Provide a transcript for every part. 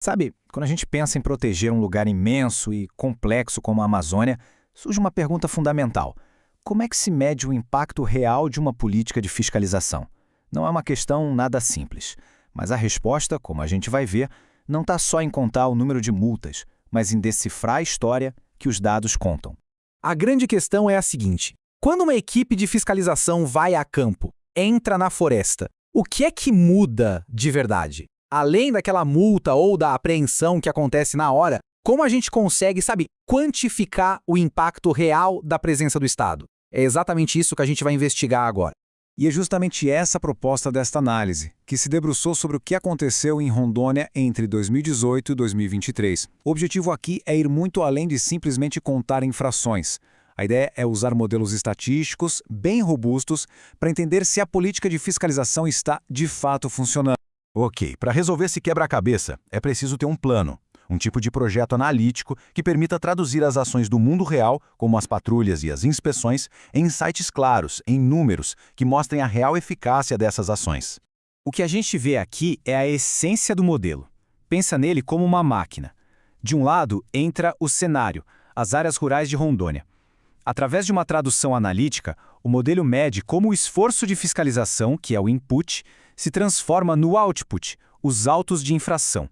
Sabe, quando a gente pensa em proteger um lugar imenso e complexo como a Amazônia, surge uma pergunta fundamental: como é que se mede o impacto real de uma política de fiscalização? Não é uma questão nada simples, mas a resposta, como a gente vai ver, não está só em contar o número de multas, mas em decifrar a história que os dados contam. A grande questão é a seguinte: quando uma equipe de fiscalização vai a campo, entra na floresta, o que é que muda de verdade? Além daquela multa ou da apreensão que acontece na hora, como a gente consegue, quantificar o impacto real da presença do Estado? É exatamente isso que a gente vai investigar agora. E é justamente essa a proposta desta análise, que se debruçou sobre o que aconteceu em Rondônia entre 2018 e 2023. O objetivo aqui é ir muito além de simplesmente contar infrações. A ideia é usar modelos estatísticos bem robustos para entender se a política de fiscalização está, de fato, funcionando. Ok, para resolver esse quebra-cabeça, é preciso ter um plano, um tipo de projeto analítico que permita traduzir as ações do mundo real, como as patrulhas e as inspeções, em insights claros, em números, que mostrem a real eficácia dessas ações. O que a gente vê aqui é a essência do modelo. Pensa nele como uma máquina. De um lado, entra o cenário, as áreas rurais de Rondônia. Através de uma tradução analítica, o modelo mede como o esforço de fiscalização, que é o input, se transforma no output, os autos de infração.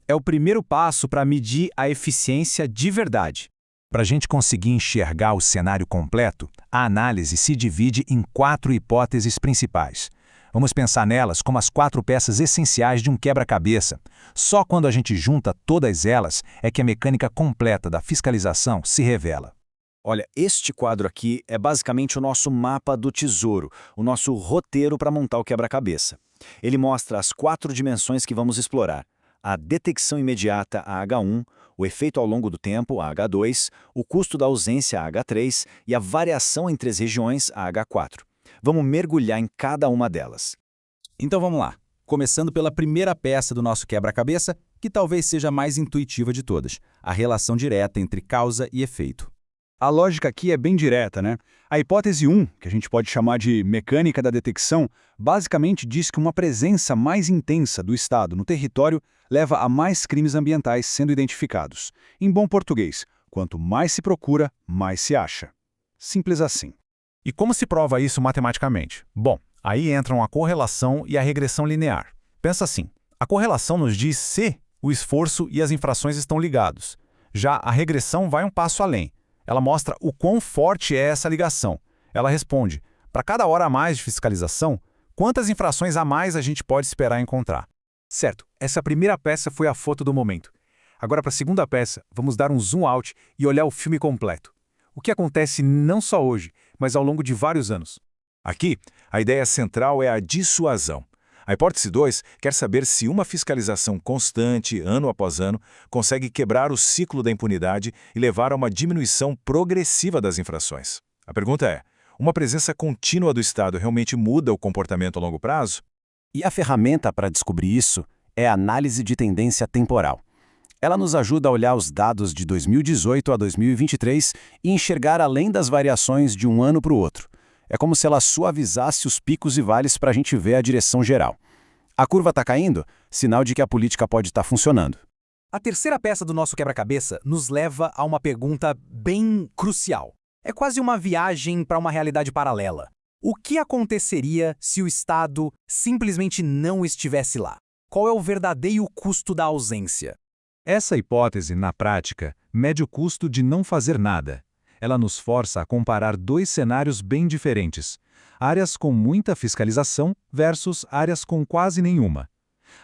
É o primeiro passo para medir a eficiência de verdade. Para a gente conseguir enxergar o cenário completo, a análise se divide em 4 hipóteses principais. Vamos pensar nelas como as 4 peças essenciais de um quebra-cabeça. Só quando a gente junta todas elas é que a mecânica completa da fiscalização se revela. Olha, este quadro aqui é basicamente o nosso mapa do tesouro, o nosso roteiro para montar o quebra-cabeça. Ele mostra as 4 dimensões que vamos explorar: a detecção imediata, a H1, o efeito ao longo do tempo, a H2, o custo da ausência, a H3, e a variação entre as regiões, a H4. Vamos mergulhar em cada uma delas. Então vamos lá, começando pela primeira peça do nosso quebra-cabeça, que talvez seja a mais intuitiva de todas: a relação direta entre causa e efeito. A lógica aqui é bem direta, né? A hipótese 1, que a gente pode chamar de mecânica da detecção, basicamente diz que uma presença mais intensa do Estado no território leva a mais crimes ambientais sendo identificados. Em bom português, quanto mais se procura, mais se acha. Simples assim. E como se prova isso matematicamente? Bom, aí entram a correlação e a regressão linear. Pensa assim, a correlação nos diz se o esforço e as infrações estão ligados. Já a regressão vai um passo além. Ela mostra o quão forte é essa ligação. Ela responde: para cada hora a mais de fiscalização, quantas infrações a mais a gente pode esperar encontrar? Certo, essa primeira peça foi a foto do momento. Agora, para a segunda peça, vamos dar um zoom out e olhar o filme completo. O que acontece não só hoje, mas ao longo de vários anos. Aqui, a ideia central é a dissuasão. A hipótese 2 quer saber se uma fiscalização constante, ano após ano, consegue quebrar o ciclo da impunidade e levar a uma diminuição progressiva das infrações. A pergunta é: uma presença contínua do Estado realmente muda o comportamento a longo prazo? E a ferramenta para descobrir isso é a análise de tendência temporal. Ela nos ajuda a olhar os dados de 2018 a 2023 e enxergar além das variações de um ano para o outro. É como se ela suavizasse os picos e vales para a gente ver a direção geral. A curva está caindo? Sinal de que a política pode estar funcionando. A terceira peça do nosso quebra-cabeça nos leva a uma pergunta bem crucial. É quase uma viagem para uma realidade paralela. O que aconteceria se o Estado simplesmente não estivesse lá? Qual é o verdadeiro custo da ausência? Essa hipótese, na prática, mede o custo de não fazer nada. Ela nos força a comparar 2 cenários bem diferentes: áreas com muita fiscalização versus áreas com quase nenhuma.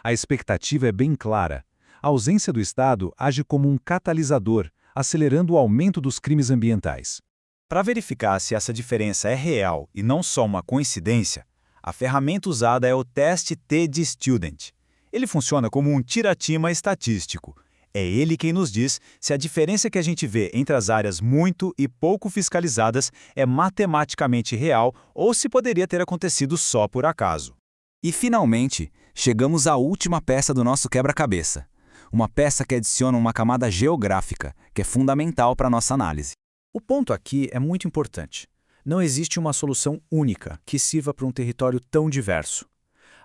A expectativa é bem clara. A ausência do Estado age como um catalisador, acelerando o aumento dos crimes ambientais. Para verificar se essa diferença é real e não só uma coincidência, a ferramenta usada é o teste T de Student. Ele funciona como um tiratima estatístico. É ele quem nos diz se a diferença que a gente vê entre as áreas muito e pouco fiscalizadas é matematicamente real ou se poderia ter acontecido só por acaso. E, finalmente, chegamos à última peça do nosso quebra-cabeça. Uma peça que adiciona uma camada geográfica, que é fundamental para a nossa análise. O ponto aqui é muito importante. Não existe uma solução única que sirva para um território tão diverso.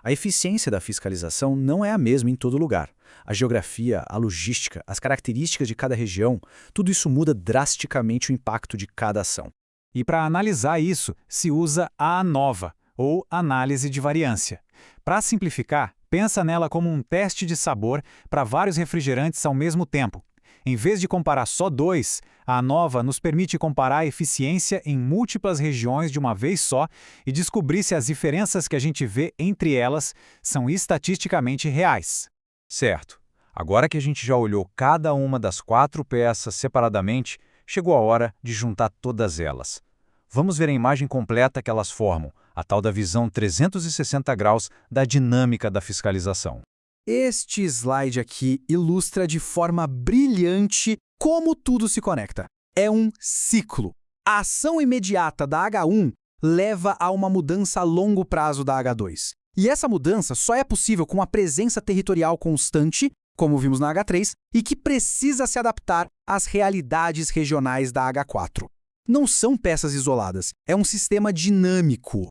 A eficiência da fiscalização não é a mesma em todo lugar. A geografia, a logística, as características de cada região, tudo isso muda drasticamente o impacto de cada ação. E para analisar isso, se usa a ANOVA, ou análise de variância. Para simplificar, pensa nela como um teste de sabor para vários refrigerantes ao mesmo tempo. Em vez de comparar só dois, a ANOVA nos permite comparar a eficiência em múltiplas regiões de uma vez só e descobrir se as diferenças que a gente vê entre elas são estatisticamente reais. Certo. Agora que a gente já olhou cada uma das 4 peças separadamente, chegou a hora de juntar todas elas. Vamos ver a imagem completa que elas formam, a tal da visão 360 graus da dinâmica da fiscalização. Este slide aqui ilustra de forma brilhante como tudo se conecta. É um ciclo. A ação imediata da H1 leva a uma mudança a longo prazo da H2. E essa mudança só é possível com uma presença territorial constante, como vimos na H3, e que precisa se adaptar às realidades regionais da H4. Não são peças isoladas, é um sistema dinâmico.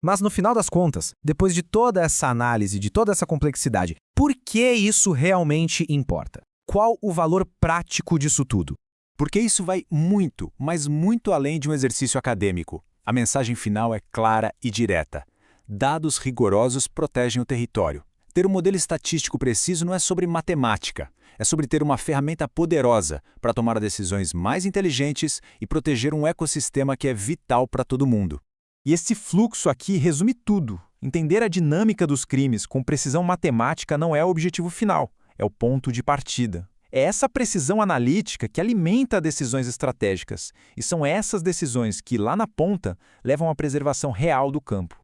Mas no final das contas, depois de toda essa análise, de toda essa complexidade, por que isso realmente importa? Qual o valor prático disso tudo? Porque isso vai muito, mas muito além de um exercício acadêmico. A mensagem final é clara e direta. Dados rigorosos protegem o território. Ter um modelo estatístico preciso não é sobre matemática. É sobre ter uma ferramenta poderosa para tomar decisões mais inteligentes e proteger um ecossistema que é vital para todo mundo. E esse fluxo aqui resume tudo. Entender a dinâmica dos crimes com precisão matemática não é o objetivo final, é o ponto de partida. É essa precisão analítica que alimenta decisões estratégicas, e são essas decisões que, lá na ponta, levam à preservação real do campo.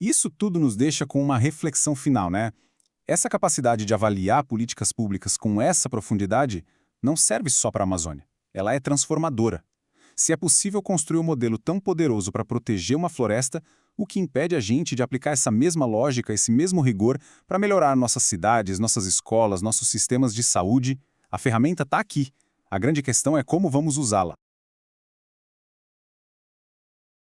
Isso tudo nos deixa com uma reflexão final, né? Essa capacidade de avaliar políticas públicas com essa profundidade não serve só para a Amazônia. Ela é transformadora. Se é possível construir um modelo tão poderoso para proteger uma floresta, o que impede a gente de aplicar essa mesma lógica, esse mesmo rigor para melhorar nossas cidades, nossas escolas, nossos sistemas de saúde? A ferramenta está aqui. A grande questão é como vamos usá-la.